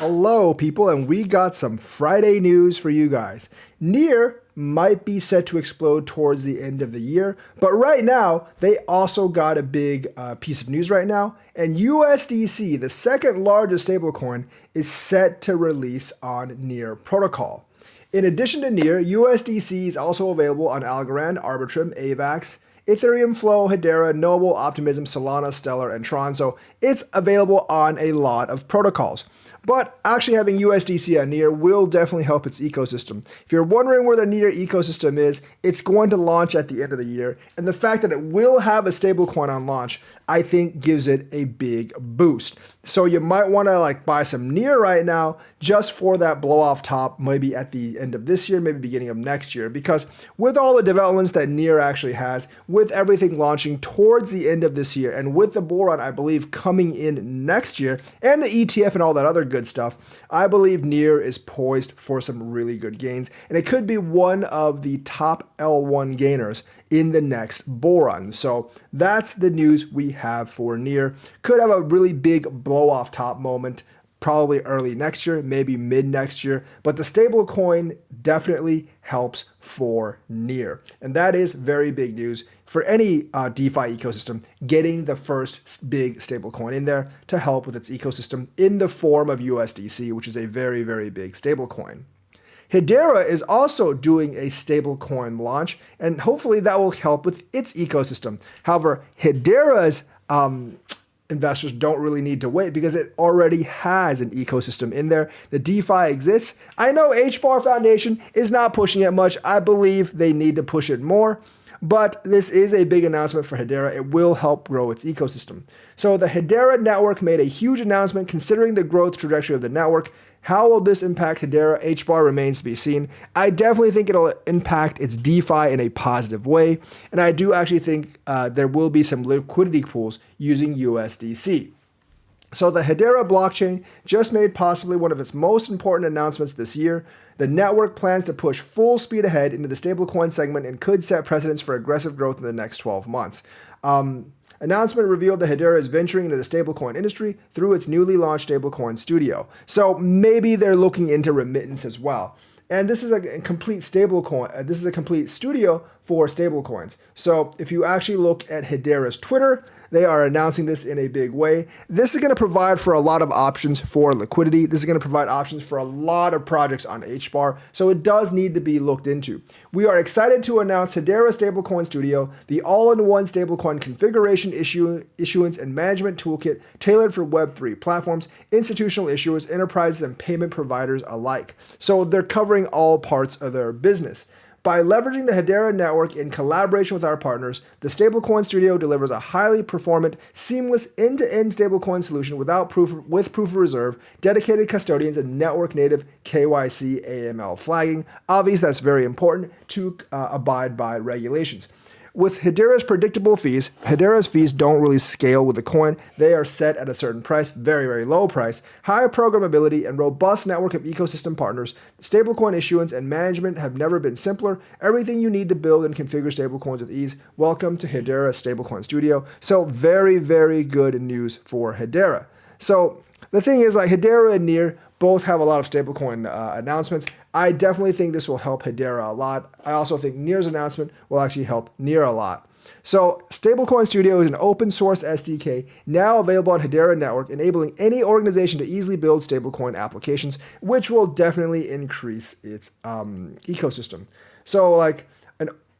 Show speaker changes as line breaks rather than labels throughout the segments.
Hello, people, and we got some Friday news for you guys. Near might be set to explode towards the end of the year, but right now, they also got a big piece of news right now, and USDC, the second largest stablecoin, is set to release on Near protocol. In addition to Near, USDC is also available on Algorand, Arbitrum, AVAX, Ethereum, Flow, Hedera, Noble, Optimism, Solana, Stellar, and Tron, so it's available on a lot of protocols. But actually having USDC on Near will definitely help its ecosystem. If you're wondering where the Near ecosystem is, it's going to launch at the end of the year, and the fact that it will have a stablecoin on launch, I think gives it a big boost. So you might want to buy some Near right now just for that blow off top, maybe at the end of this year, maybe beginning of next year, because with all the developments that Near actually has, with everything launching towards the end of this year, and with the bull run, I believe, coming in next year, and the ETF and all that other good stuff, I believe Near is poised for some really good gains, and it could be one of the top L1 gainers in the next bull run. So that's the news we have for Near. Could have a really big blow off top moment, probably early next year, maybe mid next year, but the stablecoin definitely helps for Near. And that is very big news for any DeFi ecosystem, getting the first big stablecoin in there to help with its ecosystem in the form of USDC, which is a very, very big stablecoin. Hedera is also doing a stablecoin launch, and hopefully that will help with its ecosystem. However, Hedera's investors don't really need to wait because it already has an ecosystem in there. The DeFi exists. I know Hbar Foundation is not pushing it much. I believe they need to push it more. But this is a big announcement for Hedera. It will help grow its ecosystem. So the Hedera network made a huge announcement considering the growth trajectory of the network. How will this impact Hedera? Hbar remains to be seen. I definitely think it'll impact its DeFi in a positive way. And I do actually think there will be some liquidity pools using USDC. So the Hedera blockchain just made possibly one of its most important announcements this year. The network plans to push full speed ahead into the stablecoin segment and could set precedents for aggressive growth in the next 12 months. Announcement revealed that Hedera is venturing into the stablecoin industry through its newly launched Stablecoin Studio. So maybe they're looking into remittance as well. And this is a complete stablecoin. This is a complete studio for stablecoins. So if you actually look at Hedera's Twitter, they are announcing this in a big way. This is going to provide for a lot of options for liquidity. This is going to provide options for a lot of projects on Hbar, so it does need to be looked into. We are excited to announce Hedera Stablecoin Studio, the all-in-one stablecoin configuration, issuance, and management toolkit tailored for Web3 platforms, institutional issuers, enterprises, and payment providers alike. So they're covering all parts of their business. By leveraging the Hedera network in collaboration with our partners, the Stablecoin Studio delivers a highly performant, seamless end-to-end stablecoin solution with proof of reserve, dedicated custodians, and network-native KYC AML flagging. Obviously, that's very important to abide by regulations. With Hedera's predictable fees, Hedera's fees don't really scale with the coin. They are set at a certain price, very, very low price, high programmability, and robust network of ecosystem partners. Stablecoin issuance and management have never been simpler. Everything you need to build and configure stablecoins with ease. Welcome to Hedera Stablecoin Studio. So very, very good news for Hedera. So the thing is, Hedera and Near both have a lot of stablecoin announcements. I definitely think this will help Hedera a lot. I also think Near's announcement will actually help Near a lot. So Stablecoin Studio is an open source SDK now available on Hedera Network, enabling any organization to easily build stablecoin applications, which will definitely increase its ecosystem.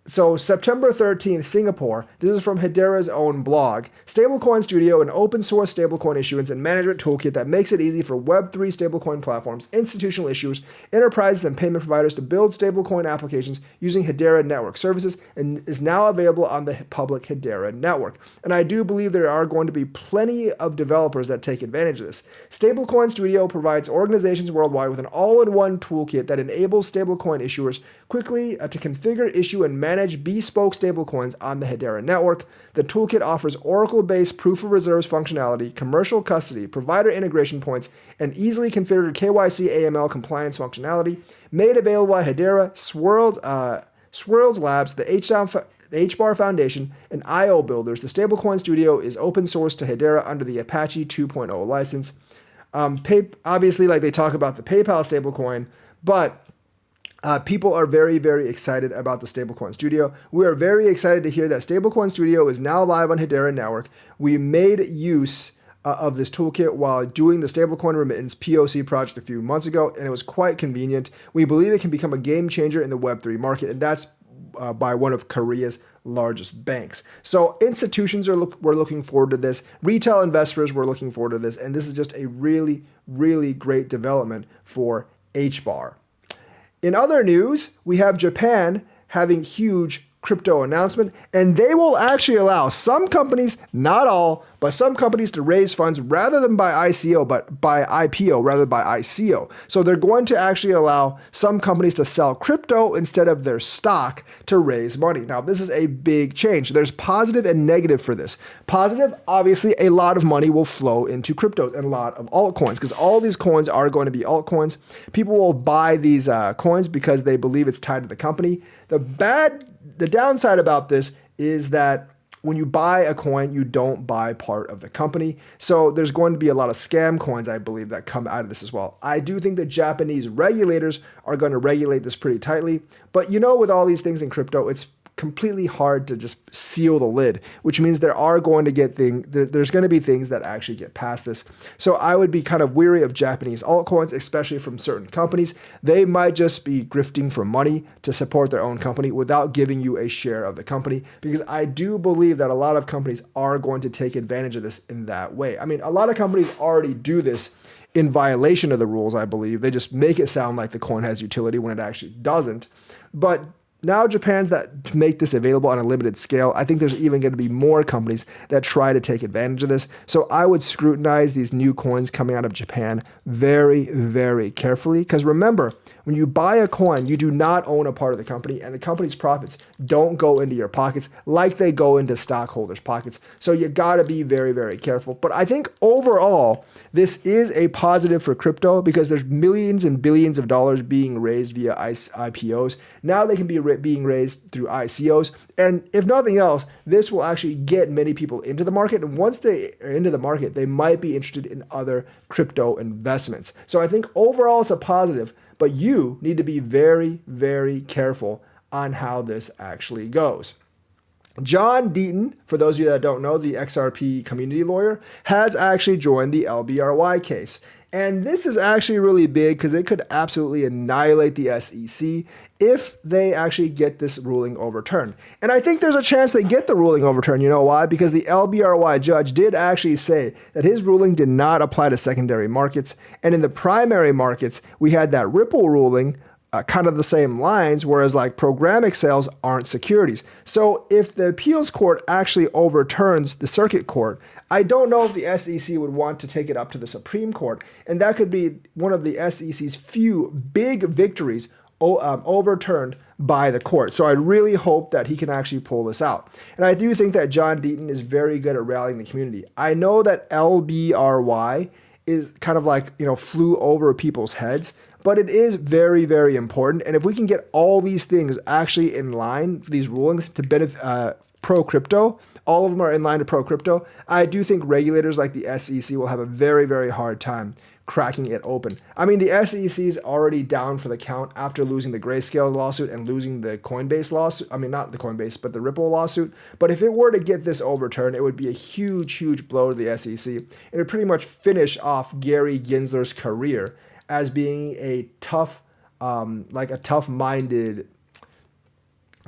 So September 13th, Singapore, this is from Hedera's own blog, Stablecoin Studio, an open source stablecoin issuance and management toolkit that makes it easy for Web3 stablecoin platforms, institutional issuers, enterprises, and payment providers to build stablecoin applications using Hedera network services, and is now available on the public Hedera network. And I do believe there are going to be plenty of developers that take advantage of this. Stablecoin Studio provides organizations worldwide with an all-in-one toolkit that enables stablecoin issuers quickly to configure, issue, and manage bespoke stablecoins on the Hedera network. The toolkit offers Oracle-based proof of reserves functionality, commercial custody, provider integration points, and easily configured KYC AML compliance functionality. Made available by Hedera, Swirls Labs, the Hbar Foundation, and IO Builders, the Stablecoin Studio is open source to Hedera under the Apache 2.0 license. Obviously, like they talk about the PayPal stablecoin, but people are very, very excited about the Stablecoin Studio. We are very excited to hear that Stablecoin Studio is now live on Hedera Network. We made use of this toolkit while doing the Stablecoin Remittance POC project a few months ago, and it was quite convenient. We believe it can become a game changer in the Web3 market, and that's by one of Korea's largest banks. So institutions were looking forward to this. Retail investors were looking forward to this, and this is just a really, really great development for Hbar. In other news, we have Japan having huge crypto announcement, and they will actually allow some companies, not all, but some companies to raise funds rather than by ICO, but by IPO rather than by ICO. So they're going to actually allow some companies to sell crypto instead of their stock to raise money. Now, this is a big change. There's positive and negative for this. Positive, obviously, a lot of money will flow into crypto and a lot of altcoins because all these coins are going to be altcoins. People will buy these coins because they believe it's tied to the company. The downside about this is that when you buy a coin, you don't buy part of the company. So there's going to be a lot of scam coins, I believe, that come out of this as well. I do think that Japanese regulators are going to regulate this pretty tightly. But with all these things in crypto, it's completely hard to just seal the lid, which means there's going to be things that actually get past this. So I would be kind of weary of Japanese altcoins, especially from certain companies. They might just be grifting for money to support their own company without giving you a share of the company, because I do believe that a lot of companies are going to take advantage of this in that way. I mean, a lot of companies already do this in violation of the rules, I believe. They just make it sound like the coin has utility when it actually doesn't. But now Japan's to make this available on a limited scale. I think there's even going to be more companies that try to take advantage of this. So I would scrutinize these new coins coming out of Japan very, very carefully. Because remember, when you buy a coin, you do not own a part of the company, and the company's profits don't go into your pockets like they go into stockholders' pockets. So you got to be very, very careful. But I think overall, this is a positive for crypto because there's millions and billions of dollars being raised via IPOs. Now they can be being raised through ICOs. And if nothing else, this will actually get many people into the market. And once they are into the market, they might be interested in other crypto investments. So I think overall it's a positive, but you need to be very, very careful on how this actually goes. John Deaton, for those of you that don't know, the XRP community lawyer, has actually joined the LBRY case. And this is actually really big because it could absolutely annihilate the SEC if they actually get this ruling overturned. And I think there's a chance they get the ruling overturned. You know why? Because the LBRY judge did actually say that his ruling did not apply to secondary markets. And in the primary markets, we had that Ripple ruling, kind of the same lines, whereas like programmatic sales aren't securities. So if the appeals court actually overturns the circuit court, I don't know if the SEC would want to take it up to the Supreme Court. And that could be one of the SEC's few big victories overturned by the court. So I really hope that he can actually pull this out. And I do think that John Deaton is very good at rallying the community. I know that LBRY is kind of like, flew over people's heads, but it is very, very important. And if we can get all these things actually in line for these rulings to benefit pro-crypto, all of them are in line to pro-crypto, I do think regulators like the SEC will have a very, very hard time cracking it open. I mean, the SEC is already down for the count after losing the Grayscale lawsuit and losing the Coinbase lawsuit. I mean, not the Coinbase, but the Ripple lawsuit. But if it were to get this overturned, it would be a huge, huge blow to the SEC. It would pretty much finish off Gary Gensler's career as being a tough-minded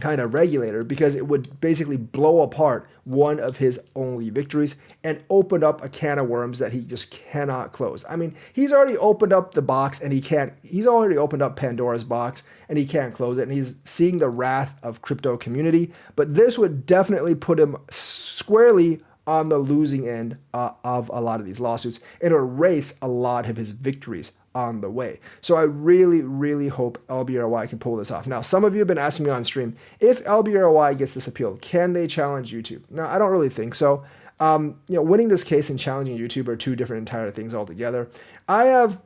kind of regulator, because it would basically blow apart one of his only victories and open up a can of worms that he just cannot close. I mean, he's already opened up the box and he's already opened up Pandora's box and he can't close it, and he's seeing the wrath of crypto community. But this would definitely put him squarely on the losing end of a lot of these lawsuits and erase a lot of his victories on the way. So I really, really hope LBRY can pull this off. Now, some of you have been asking me on stream, if LBRY gets this appeal, can they challenge YouTube? Now, I don't really think so. Winning this case and challenging YouTube are two different entire things altogether. I have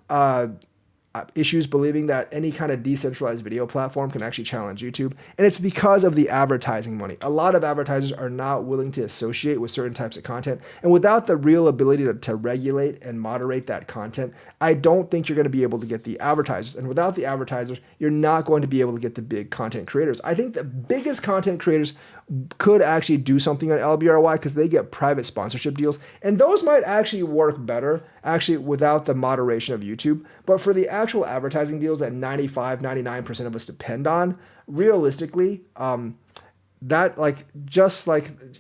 issues believing that any kind of decentralized video platform can actually challenge YouTube. And it's because of the advertising money. A lot of advertisers are not willing to associate with certain types of content. And without the real ability to regulate and moderate that content, I don't think you're going to be able to get the advertisers. And without the advertisers, you're not going to be able to get the big content creators. I think the biggest content creators could actually do something on LBRY because they get private sponsorship deals. And those might actually work better actually without the moderation of YouTube. But for the actual advertising deals that 99% of us depend on, realistically, that just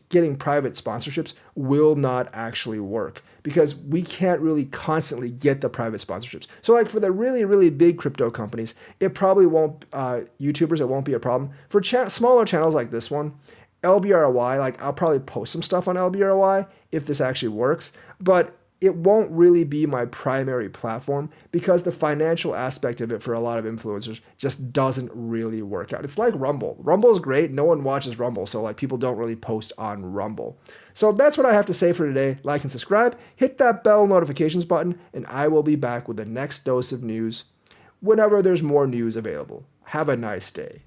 getting private sponsorships will not actually work because we can't really constantly get the private sponsorships. So for the really, really big crypto companies, it probably won't, YouTubers, it won't be a problem. For smaller channels like this one, LBRY, I'll probably post some stuff on LBRY if this actually works, but it won't really be my primary platform because the financial aspect of it for a lot of influencers just doesn't really work out. It's like Rumble. Rumble is great. No one watches Rumble, so people don't really post on Rumble. So that's what I have to say for today. Like and subscribe, hit that bell notifications button, and I will be back with the next dose of news whenever there's more news available. Have a nice day.